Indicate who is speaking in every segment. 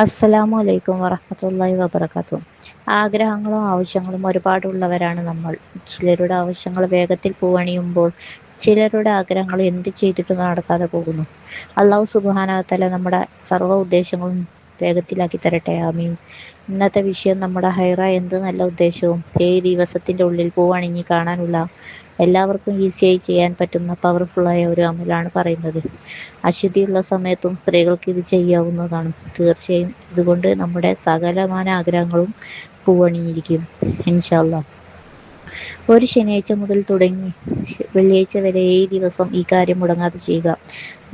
Speaker 1: അസ്സലാമു അലൈക്കും വറഹ്മത്തുള്ളാഹി വബറകാതുഹു. ആഗ്രഹങ്ങളും ആവശ്യങ്ങളും ഒരുപാടുള്ളവരാണ് നമ്മൾ. ചിലരുടെ ആവശ്യങ്ങൾ വേഗത്തിൽ പൂവണിയുമ്പോൾ ചിലരുടെ ആഗ്രഹങ്ങൾ എന്ത് ചെയ്തിട്ടും നടക്കാതെ പോകുന്നു. അല്ലാഹു സുബ്ഹാനഹു വ തആല നമ്മുടെ സർവ്വ ഉദ്ദേശങ്ങളും വേഗത്തിലാക്കി തരട്ടെ, ആമീൻ. ഇന്നത്തെ വിഷയം നമ്മുടെ ഹൈറ എന്ത് നല്ല ഉദ്ദേശവും 7 ദിവസത്തിൻ്റെ ഉള്ളിൽ പൂവണിഞ്ഞ് കാണാനുള്ള എല്ലാവർക്കും ഈസിയായി ചെയ്യാൻ പറ്റുന്ന പവർഫുള്ളായ ഒരു അമലാണ് പറയുന്നത്. അശുദ്ധിയുള്ള സമയത്തും സ്ത്രീകൾക്ക് ഇത് ചെയ്യാവുന്നതാണ്. തീർച്ചയായും ഇതുകൊണ്ട് നമ്മുടെ സകലമാന ആഗ്രഹങ്ങളും പൂവണിഞ്ഞിരിക്കും ഇൻഷാ അല്ലാഹ്. ഒരു ശനിയാഴ്ച മുതൽ തുടങ്ങി വെള്ളിയാഴ്ച വരെ 7 ദിവസം ഈ കാര്യം മുടങ്ങാതെ ചെയ്യുക.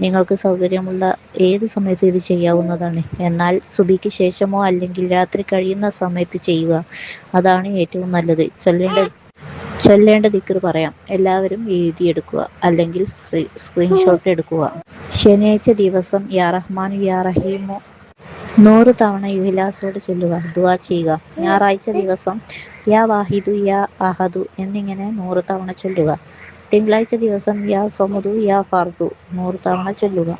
Speaker 1: നിങ്ങൾക്ക് സൗകര്യമുള്ള ഏത് സമയത്തും ഇത് ചെയ്യാവുന്നതാണ്. എന്നാൽ സുബഹിക്ക് ശേഷമോ അല്ലെങ്കിൽ രാത്രി കഴിയുന്ന സമയത്ത് ചെയ്യുക. അതാണ് ഏറ്റവും നല്ലത്. ചൊല്ലേണ്ട ദിക്ർ പറയാം. എല്ലാവരും എഴുതിയെടുക്കുക, അല്ലെങ്കിൽ സ്ക്രീൻഷോട്ട് എടുക്കുക. ശനിയാഴ്ച ദിവസം യാ റഹ്മാനു യാ റഹീമു 100 തവണ ഇഖ്ലാസോടെ ചൊല്ലുക, ദുആ ചെയ്യുക. ഞായറാഴ്ച ദിവസം യാ വാഹിദു യാ അഹദു എന്നിങ്ങനെ 100 തവണ ചൊല്ലുക. തിങ്കളാഴ്ച ദിവസം യാ സ്വമദു യാ ഫർദു 100 തവണ ചൊല്ലുക.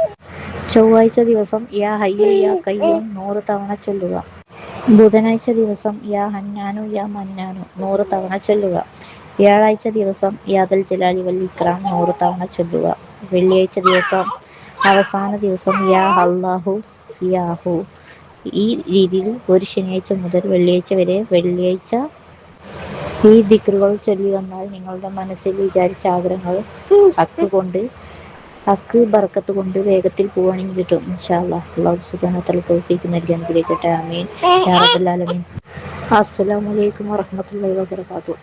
Speaker 1: ചൊവ്വാഴ്ച ദിവസം യാ ഹയ്യു യാ ഖയ്യൂം 100 തവണ ചൊല്ലുക. ബുധനാഴ്ച ദിവസം യാ ഹന്നാനു യാ മന്നാനു 100 തവണ ചൊല്ലുക. വ്യാഴാഴ്ച ദിവസം യാ ദൽ ജലാലി വൽ ഇക്റാം 100 തവണ ചൊല്ലുക. വെള്ളിയാഴ്ച ദിവസം അവസാന ദിവസം യാ അല്ലാഹു യാ ഹു. ഈ രീതിയിൽ ഒരു ശനിയാഴ്ച മുതൽ വെള്ളിയാഴ്ച വരെ ഈ ദിക്റുകൾ ചൊല്ലി വന്നാൽ നിങ്ങളുടെ മനസ്സിൽ വിചാരിച്ച ആഗ്രഹങ്ങൾ ഹക്ക് ബർക്കത്ത് കൊണ്ട് വേഗത്തിൽ പൂവണിഞ്ഞ് കിട്ടും ഇൻഷാ അല്ലാഹ്. അല്ലാഹു സുബ്ഹാനഹു വ തആല തൗഫീഖ് നൽകി അനുഗ്രഹിക്കട്ടെ, ആമീൻ യാ റബ്ബൽ ആലമീൻ. അസ്സലാമു അലൈക്കും വറഹ്മത്തുള്ളാഹി വബറകാതുഹു.